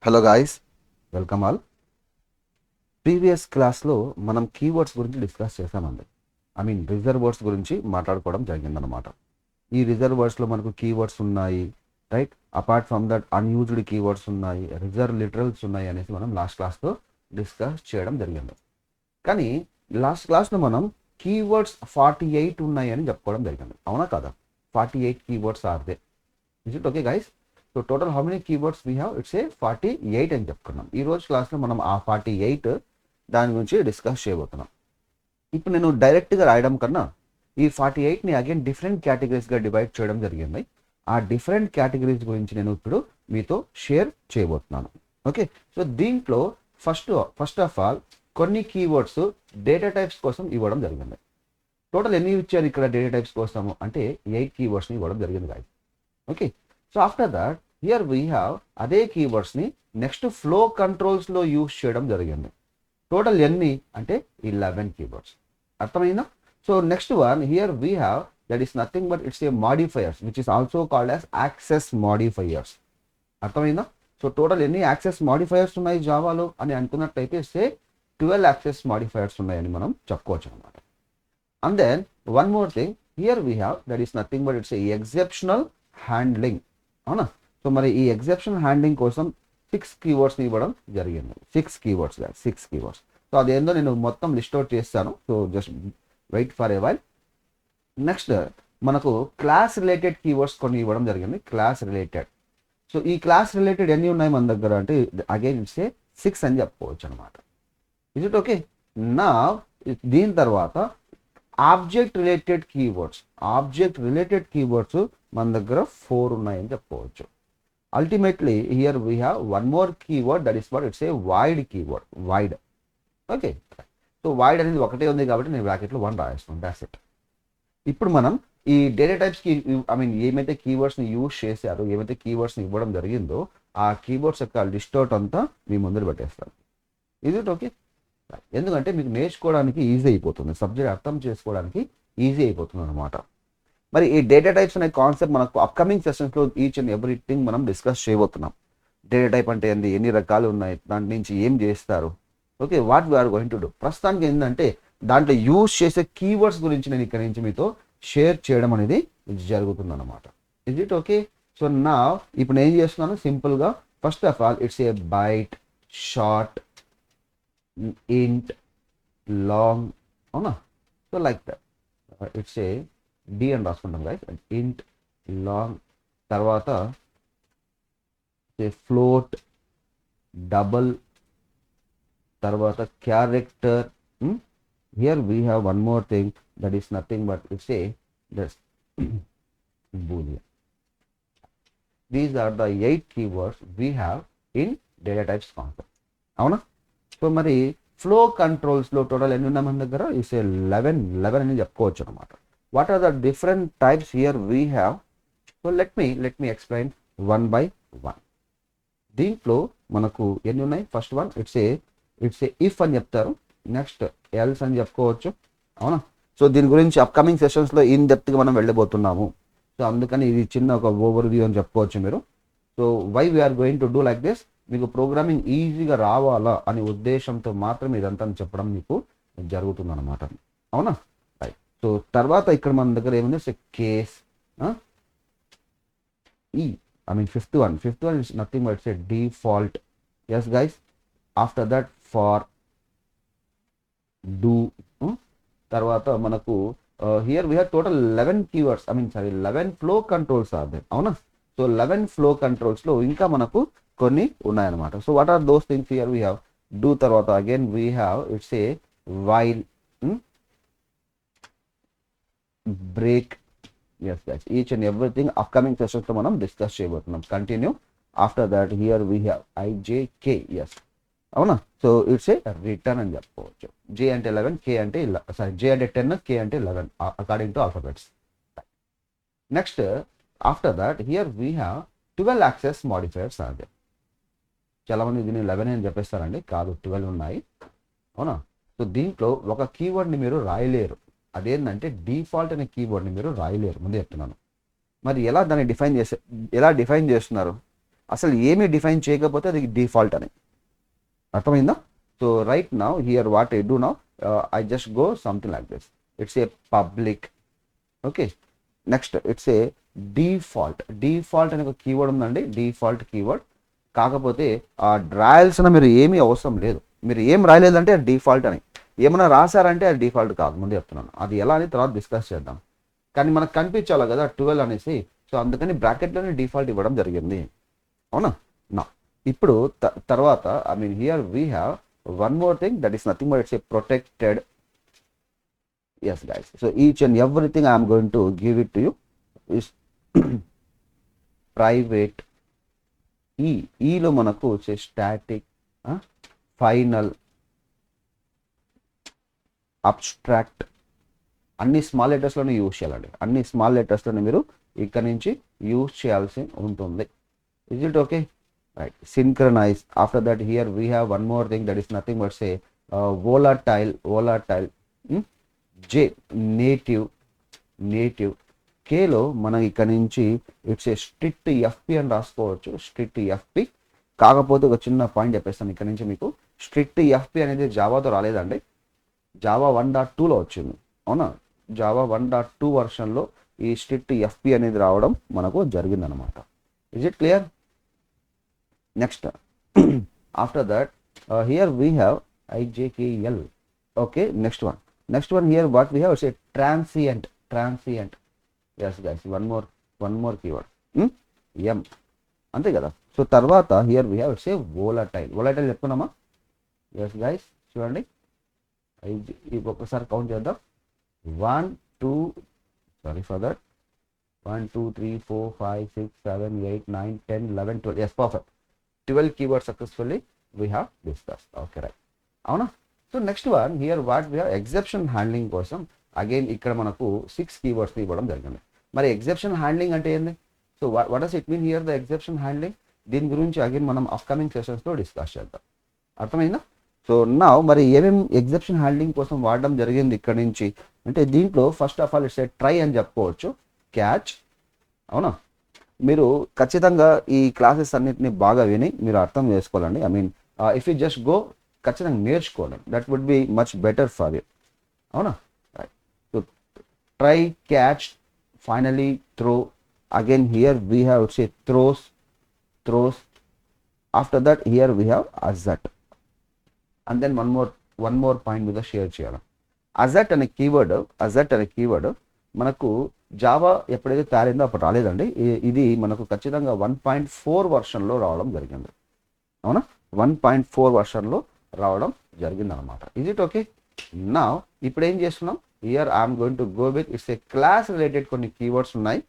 Hello guys, welcome all. Previous క్లాస్లో మనం keywords గురించి డిస్కస్ చేసామండి. రిజర్వ్ వర్డ్స్ గురించి మాట్లాడుకోవడం జరిగిందనమాట. ఈ రిజర్వ్ వర్డ్స్లో మనకు కీవర్డ్స్ ఉన్నాయి, right? Apart from that unused keywords ఉన్నాయి, రిజర్వ్ లిటరల్స్ ఉన్నాయి అనేసి మనం లాస్ట్ క్లాస్లో డిస్కస్ చేయడం జరిగింది. కానీ లాస్ట్ క్లాస్లో మనం కీవర్డ్స్ 48 ఉన్నాయి అని చెప్పుకోవడం జరిగింది. అవునా కదా? 48 keywords are they. Is it okay guys? So total how many keywords we have? It's a 48 అని చెప్పుకున్నాం. ఈ రోజు క్లాస్లో మనం ఆ 48 దాని గురించి డిస్కస్ చేయబోతున్నాం. ఇప్పుడు నేను డైరెక్ట్గా రాయడం కన్నా ఈ 48ని అగైన్ డిఫరెంట్ కేటగిరీస్గా డివైడ్ చేయడం జరిగింది. ఆ డిఫరెంట్ కేటగిరీస్ గురించి నేను ఇప్పుడు మీతో షేర్ చేయబోతున్నాను. ఓకే, సో దీంట్లో ఫస్ట్ ఆఫ్ ఆల్ కొన్ని కీవర్డ్స్ డేటా టైప్స్ కోసం ఇవ్వడం జరిగింది. టోటల్ ఎన్ని ఇచ్చారు ఇక్కడ డేటా టైప్స్ కోసము అంటే 8 కీవర్డ్స్ని ఇవ్వడం జరిగింది guys. Okay, so after that here we have అదే కీవర్డ్స్ని నెక్స్ట్ ఫ్లో కంట్రోల్స్లో యూస్ చేయడం జరిగింది. టోటల్ ఎన్ని అంటే 11 కీవర్డ్స్. అర్థమైందా? So next one here we have that is nothing but it's A modifiers which is also called as access modifiers. అర్థమైందా? So total ఎన్ని access modifiers ఉన్నాయి జావాలో అని అనుకున్నట్లయితే 12 యాక్సెస్ మాడిఫైయర్స్ ఉన్నాయని మనం చెప్పుకోవచ్చు అనమాట. And then one more thing here we have that is nothing but it's a exceptional handling. అవునా? సో మరి ఈ ఎగ్జెప్షనల్ హ్యాండ్లింగ్ కోసం 6 కీవర్డ్స్ని ఇవ్వడం జరిగింది. 6 కీవర్డ్స్. సో అదేందో నేను మొత్తం లిస్ట్ అవుట్ చేస్తాను. So just wait for a while. Next మనకు క్లాస్ రిలేటెడ్ కీవర్డ్స్ కొన్ని ఇవ్వడం జరిగింది. Class related. సో ఈ క్లాస్ రిలేటెడ్ ఎన్ని ఉన్నాయి మన దగ్గర అంటే అగైన్ ఇట్స్ ఏ 6 అని చెప్పుకోవచ్చు అనమాట. Is it okay? నా దీని తర్వాత ఆబ్జెక్ట్ రిలేటెడ్ కీవర్డ్స్ మన దగ్గర 4 ఉన్నాయని చెప్పుకోవచ్చు. Ultimately here we have one more keyword that is what it's a void keyword. Wide. Okay, so wide అనేది ఒకటే ఉంది కాబట్టి నేను బ్రాకెట్లో 1 రాయేస్తాను. That's it. ఇప్పుడు మనం ఈ డేటా టైప్స్కి ఏమైతే కీవర్డ్స్ని యూజ్ చేశారో, ఏమైతే కీవర్డ్స్ని ఇవ్వడం జరిగిందో ఆ కీవర్డ్స్ యొక్క లిస్ట్ అవుట్ అంతా మీ ముందర పెట్టేస్తాను. Is it okay? ఎందుకంటే మీకు నేర్చుకోవడానికి ఈజీ అయిపోతుంది, సబ్జెక్ట్ అర్థం చేసుకోవడానికి ఈజీ అయిపోతుంది అనమాట. మరి ఈ డేటా టైప్స్ అనే కాన్సెప్ట్ మనకు అప్కమింగ్ సెషన్స్లో ఈచ్ అండ్ ఎవ్రీథింగ్ మనం డిస్కస్ చేయబోతున్నాం. డేటా టైప్ అంటే ఏంది, ఎన్ని రకాలు ఉన్నాయి, దాంట్ నుంచి ఏం చేస్తారు, okay, what we are going to do. ప్రస్తుతానికి ఏంటంటే దాంట్లో యూజ్ చేసే కీవర్డ్స్ గురించి నేను ఇక్కడ నుంచి మీతో షేర్ చేయడం అనేది జరుగుతుంది అనమాట. Is it okay? సో నా ఇప్పుడు నేను ఏం చేస్తున్నాను సింపుల్గా, first of all it's a byte, short, int, long. అవునా? So like that it's a D అని రాసుకుంటాం గైస్. ఇంట్, లాంగ్, తర్వాత ఫ్లోట్, డబల్, తర్వాత character. Here we have one more thing that is nothing but it's a boolean. These are the 8 keywords we have in data types concept. అవునా? So మరి flow కంట్రోల్స్లో total ఎన్ని ఉన్నాయి మన దగ్గర? It's a 11 అని చెప్పుకోవచ్చు అనమాట. What are the different types here we have? So let me explain one by one. దీంట్లో మనకు ఎన్ని ఉన్నాయి? First one it's a if అని చెప్తారు. నెక్స్ట్ ఎల్స్ అని చెప్పుకోవచ్చు. అవునా? సో దీని గురించి అప్కమింగ్ సెషన్స్లో ఇన్ డెప్త్గా మనం వెళ్ళబోతున్నాము. సో అందుకని ఇది చిన్న ఒక ఓవర్ వ్యూ అని చెప్పుకోవచ్చు మీరు. So why we are going to do like this, మీకు ప్రోగ్రామింగ్ ఈజీగా రావాలా అనే ఉద్దేశంతో మాత్రం ఇదంతా చెప్పడం మీకు జరుగుతుంది అనమాట. అవునా? సో తర్వాత ఇక్కడ మన దగ్గర ఏముంది? Case fifth one is nothing but it's a default. Yes guys. After that for, do. తర్వాత మనకు here we have total 11 keywords 11 flow controls are there. అవునా? సో 11 ఫ్లో కంట్రోల్స్లో ఇంకా మనకు కొన్ని ఉన్నాయన్నమాట. So what are those things? Here we have do, తర్వాత again we have it's a while, break. Yes guys, each and everything upcoming సెషన్స్లో మనం discuss చేయబోతున్నాం. Continue. After that here we have IJK. Yes, అవునా? So it's a return అని చెప్పుకోవచ్చు. జే అంటే 11, కే అంటే జే అంటే 10, కే అంటే 11 according to alphabets. Next after that here we have 12 access modifiers are there. చాలామంది దీన్ని 11 అని చెప్పేస్తారండి, కాదు 12 ఉన్నాయి. అవునా? సో దీంట్లో ఒక కీవర్డ్ని మీరు రాయలేరు. అదేంటంటే డిఫాల్ట్ అనే కీవర్డ్ని మీరు రాయలేరు, ముందే చెప్తున్నాను. మరి ఎలా దాన్ని డిఫైన్ చేస్తున్నారు? అసలు ఏమీ డిఫైన్ చేయకపోతే అది డిఫాల్ట్ అని. అర్థమైందా? So right now here what I do now, I just go something like this. It's a public. Okay, next it's a default అనే ఒక కీవర్డ్ ఉందండి, డిఫాల్ట్ కీవర్డ్. కాకపోతే ఆ రాయాల్సిన మీరు ఏమీ అవసరం లేదు. మీరు ఏం రాయలేదంటే అది డిఫాల్ట్ అని, ఏమైనా రాశారంటే అది డిఫాల్ట్ కాదు. ముందు చెప్తున్నాను, అది ఎలా అని తర్వాత డిస్కస్ చేద్దాం. కానీ మనకు కనిపించాలి కదా 12 అనేసి, సో అందుకని బ్రాకెట్లోనే డిఫాల్ట్ ఇవ్వడం జరిగింది. అవునా? నా ఇప్పుడు తర్వాత I mean here we have one more thing, that is nothing but it's a protected. Yes guys, so each and everything I'm going to give it to you is private. ఈలో మనకు వచ్చే static, final, abstract అన్ని small లెటర్స్లోనే use చేయాలండి. అన్ని small లెటర్స్లోనే మీరు ఇక్కడ నుంచి యూజ్ చేయాల్సి ఉంటుంది. Is it okay? Right. Synchronise. After that here we have one more thing, that is nothing but say volatile. J నేటివ్. కేలో మనం ఇక్కడ నుంచి ఇట్స్ ఏ స్ట్రిక్ట్ ఎఫ్పి అని రాసుకోవచ్చు, స్ట్రిక్ట్ ఎఫ్పి. కాకపోతే ఒక చిన్న పాయింట్ చెప్పేస్తాను ఇక్కడ నుంచి మీకు. స్ట్రిక్ట్ ఎఫ్పి అనేది జావాతో రాలేదండి, జావా 1.2లో వచ్చింది. అవునా? జావా 1.2 వర్షన్లో ఈ స్ట్రిక్ట్ ఎఫ్పి అనేది రావడం మనకు జరిగిందనమాట. Is it clear? Next after that here we have IJKL. Okay, next one here what we have it's a transient. Yes guys, one more keyword, um. అంతే కదా? సో తర్వాత here we have it's a volatile చెప్పుకున్నామా? Yes guys, చూడండి, ఒక్కసారి count చేద్దాం. 1 2 sorry for that 1 2 3 4 5 6 7 8 9 10 11 12. Yes, perfect. 12 keywords successfully we have discussed. Okay, right. అవునా? So next one here what we have exception handling కోసం again ఇక్కడ మనకు 6 keywords ఇవ్వడం జరిగింది. మరి ఎగ్జెప్షన్ హ్యాండ్లింగ్ అంటే ఏంది? So what does it mean here the exception handling? దీని గురించి అగైన్ మనం అప్కమింగ్ సెషన్స్లో డిస్కస్ చేద్దాం. అర్థమైందా? సో నా మరి ఏమేమి ఎగ్జెప్షన్ హ్యాండ్లింగ్ కోసం వాడడం జరిగింది ఇక్కడ నుంచి అంటే, దీంట్లో first of all it's A try అని చెప్పుకోవచ్చు, క్యాచ్. అవునా? మీరు ఖచ్చితంగా ఈ క్లాసెస్ అన్నిటిని బాగా విని మీరు అర్థం చేసుకోవాలండి. I mean if you just go, ఖచ్చితంగా నేర్చుకోవాలి. That would be much better for you. అవునా? Right. So try, catch, finally throw. Again here we have it's a throws. After that here we have assert. And then one more point మీద share చేయాలి. Assert అనే keyword మనకు Java ఎప్పుడైతే తయారైందో అప్పుడు రాలేదండి. ఇది మనకు ఖచ్చితంగా 1.4 వర్షన్లో రావడం జరిగింది. అవునా? 1.4 వర్షన్లో రావడం జరిగింది అనమాట. Is it okay? నా ఇప్పుడు ఏం చేస్తున్నాం, here I'm going to go with it's a class related కొన్ని కీవర్డ్స్ ఉన్నాయి.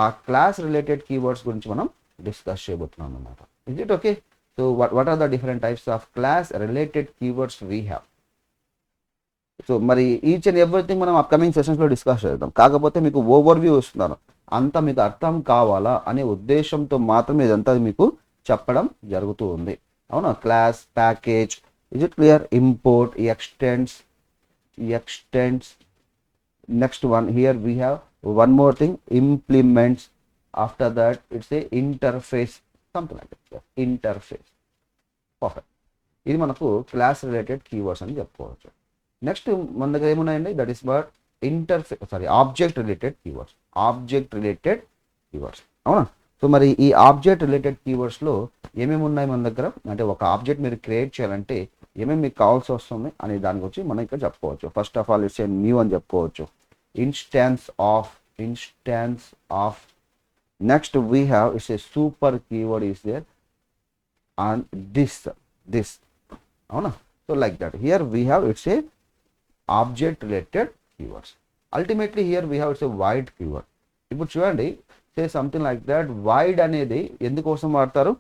ఆ క్లాస్ రిలేటెడ్ కీవర్డ్స్ గురించి మనం డిస్కస్ చేయబోతున్నాం అనమాట. Is it okay? So what are the different types of class related keywords we have? So మరి each and everything మనం upcoming సెషన్స్లో discuss చేద్దాం. కాకపోతే మీకు ఓవర్వ్యూ ఇస్తున్నాను, అంతా మీకు అర్థం కావాలా అనే ఉద్దేశంతో మాత్రమే ఇదంతా మీకు చెప్పడం జరుగుతూ ఉంది. అవునా? Class, package. Is it clear? Import, extends. Next one here we have one more thing, implements. After that it's a interface, something like that, interface. Perfect. ఇది మనకు క్లాస్ రిలేటెడ్ కీవర్డ్స్ అని చెప్పుకోవచ్చు. నెక్స్ట్ మన దగ్గర ఏమున్నాయండి, that is but object related keywords. అవునా? So మరి ఈ ఆబ్జెక్ట్ రిలేటెడ్ కీవర్డ్స్లో ఏమేమి ఉన్నాయి మన దగ్గర అంటే, ఒక ఆబ్జెక్ట్ మీరు క్రియేట్ చేయాలంటే ఏమేమి మీకు కావాల్సి వస్తుంది అనే దాని గురించి మనం ఇక్కడ చెప్పుకోవచ్చు. First of all it's a new అని చెప్పుకోవచ్చు. Instance of. Next we have it's a super keyword is there and this. అవునా? So like that here we have it's a object related keywords. Ultimately here we have it's a void keyword. ఇప్పుడు చూడండి, say something like that, void అనేది ఎందుకోసం వాడతారు?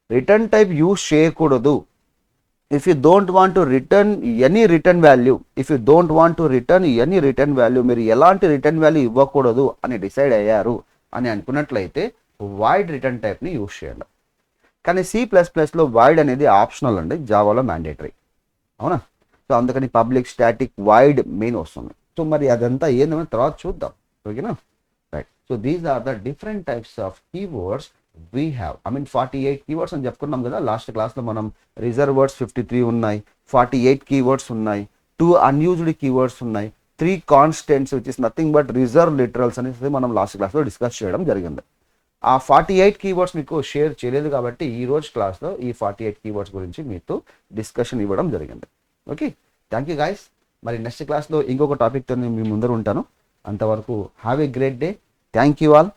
Return type use చేయకూడదు. If you don't want to return any return value, మీరు ఎలాంటి return value ఇవ్వకూడదు అని డిసైడ్ అయ్యారు అని అనుకున్నట్లయితే వైడ్ రిటర్న్ టైప్ని యూజ్ చేయండి. కానీ C++లో వైడ్ అనేది ఆప్షనల్ అండి, జావాలో మ్యాండేటరీ. అవునా? సో అందుకని పబ్లిక్ స్టాటిక్ వైడ్ మెయిన్ వస్తుంది. సో మరి అదంతా ఏంటో తర్వాత చూద్దాం. ఓకేనా? Right. So these are the different types of keywords we have 48 keywords అని చెప్పుకున్నాం కదా లాస్ట్ క్లాస్లో మనం. రిజర్వ్ వర్డ్స్ 53 ఉన్నాయి, 48 కీవర్డ్స్ ఉన్నాయి, 2 అన్యూజ్డ్ కీవర్డ్స్ ఉన్నాయి, 3 constants which is nothing but reserve literals అనేసి మనం లాస్ట్ క్లాస్లో డిస్కస్ చేయడం జరిగింది. ఆ 48 కీవర్డ్స్ మీకు షేర్ చేయలేదు కాబట్టి ఈ రోజు క్లాస్లో ఈ 48 కీవర్డ్స్ గురించి మీతో డిస్కషన్ ఇవ్వడం జరిగింది. Okay, thank you guys. మరి నెక్స్ట్ క్లాస్లో ఇంకొక టాపిక్తో నేను మీ ముందర ఉంటాను. అంతవరకు have a great day. Thank you all.